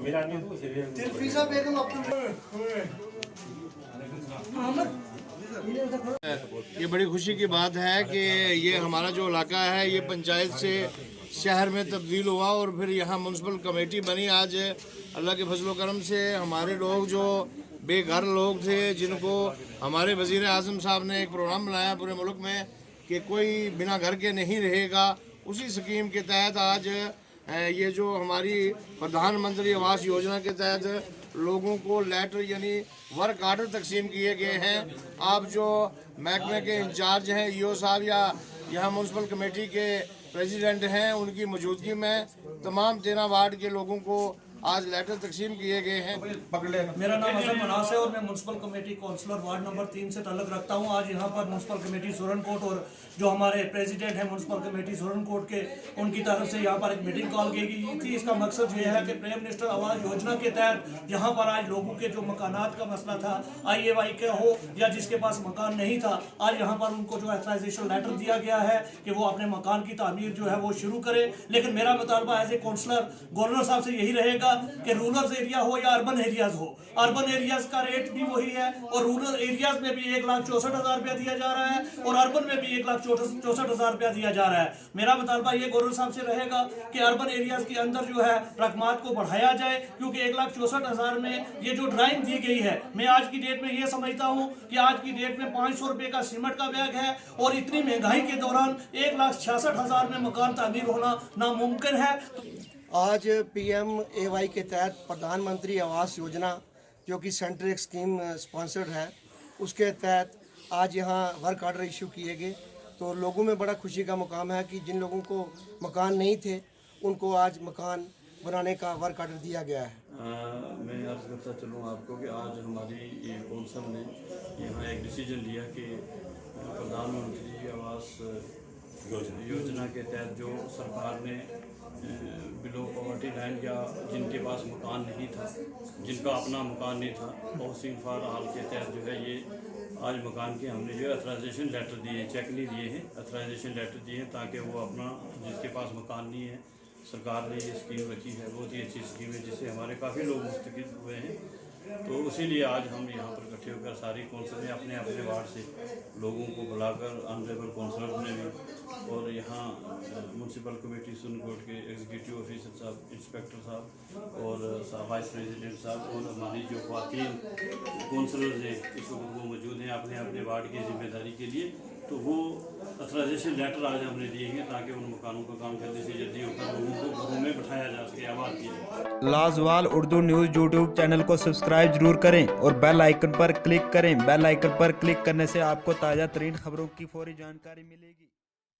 ये बड़ी खुशी की बात है कि ये हमारा जो इलाका है ये पंचायत से शहर में तब्दील हुआ और फिर यहाँ म्यूनसिपल कमेटी बनी। आज अल्लाह के फजल करम से हमारे लोग जो बेघर लोग थे, जिनको हमारे वज़ीर आज़म साहब ने एक प्रोग्राम बनाया पूरे मुल्क में कि कोई बिना घर के नहीं रहेगा, उसी स्कीम के तहत आज ये जो हमारी प्रधानमंत्री आवास योजना के तहत लोगों को लेटर यानी वर्क आर्डर तकसीम किए गए हैं। आप जो महकमे के इंचार्ज हैं ईओ साहब या यहाँ म्यूनसिपल कमेटी के प्रेसिडेंट हैं, उनकी मौजूदगी में तमाम 13 वार्ड के लोगों को आज लेटर तकसीम किए गए हैं। मेरा नाम हसन मनास है और मैं municipal committee counsellor ward number 3 से ताल्लुक़ रखता हूं। आज यहां पर म्यूनसिपल कमेटी सुरनकोट और जो हमारे प्रेसिडेंट हैं म्यूनसिपल कमेटी सुरनकोट के, उनकी तरफ से यहां पर एक मीटिंग कॉल की गई थी। इसका मकसद ये है कि प्राइम मिनिस्टर आवास योजना के तहत यहां पर आज लोगों के जो मकानात का मसला था, IAY का हो या जिसके पास मकान नहीं था, आज यहाँ पर उनको जो ऑथराइजेशन लेटर दिया गया है कि वो अपने मकान की तामीर जो है वो शुरू करे। लेकिन मेरा मुतालबा एज ए काउंसलर गवर्नर साहब से यही रहेगा कि रूरल एरिया हो या अर्बन एरियाज हो, अर्बन एरियाज का रेट भी वही है और रूरल एरियाज में भी 1,64,000 रुपया दिया जा रहा है और अर्बन में भी 1,64,000 रुपया दिया जा रहा है। मेरा मुतालबा ये गवर्नर साहब से रहेगा कि अर्बन एरियाज के अंदर जो है रकमात को बढ़ाया जाए, क्योंकि 1,64,000 में ये जो ड्राइंग दी गई है, मैं आज की डेट में ये समझता हूँ कि आज की डेट में 500 रुपये का सीमेंट का बैग है और इतनी महंगाई के दौरान 1,66,000 में मकान तामीर होना नामुमकिन है। आज PMAY के तहत प्रधानमंत्री आवास योजना जो कि सेंट्रल एक स्कीम स्पॉन्सर्ड है, उसके तहत आज यहाँ वर्क आर्डर इशू किए गए। तो लोगों में बड़ा खुशी का मुकाम है कि जिन लोगों को मकान नहीं थे उनको आज मकान बनाने का वर्क आर्डर दिया गया है। मैं अर्ज़ करता चलूँ आपको कि आज हमारी कौंसल ने यहाँ एक डिसीजन लिया कि प्रधानमंत्री आवास योजना के तहत जो सरकार ने बिलो पॉवर्टी लाइन या जिनके पास मकान नहीं था, जिनका अपना मकान नहीं था, हाउसिंग फॉर ऑल के तहत जो है ये आज मकान के हमने जो है अथराइजेशन लेटर दिए हैं, चेक नहीं दिए हैं, अथराइजेशन लेटर दिए हैं ताकि वो अपना जिसके पास मकान नहीं है, सरकार ने ये स्कीम रखी है, बहुत ही अच्छी स्कीम है जिससे हमारे काफ़ी लोग मुस्तफ़ीद हुए हैं। तो इसीलिए आज हम यहाँ पर इकट्ठे होकर सारी कौंसिल ने अपने अपने वार्ड से लोगों को बुलाकर ऑनरेबल काउंसलर ने भी और यहाँ म्यूनसिपल कमेटी सुरनकोट के एग्जीक्यूटिव ऑफिसर साहब, इंस्पेक्टर साहब और वाइस प्रेसिडेंट साहब और हमारी जो ख़वातीन काउंसलर्स हैं इस वक्त वो मौजूद हैं अपने अपने वार्ड की जिम्मेदारी के लिए। तो वो अथराइजेशन लेटर आज हमने दिए हैं ताकि उन मकानों का काम जल्दी से जल्दी होकर लोगों को घरों में बिठाया जा सके, आबाद किया। लाजवाल उर्दू न्यूज़ यूट्यूब चैनल को सब्सक्राइब जरूर करें और बेल आइकन पर क्लिक करें। बेल आइकन पर क्लिक करने से आपको ताज़ा तरीन खबरों की फौरी जानकारी मिलेगी।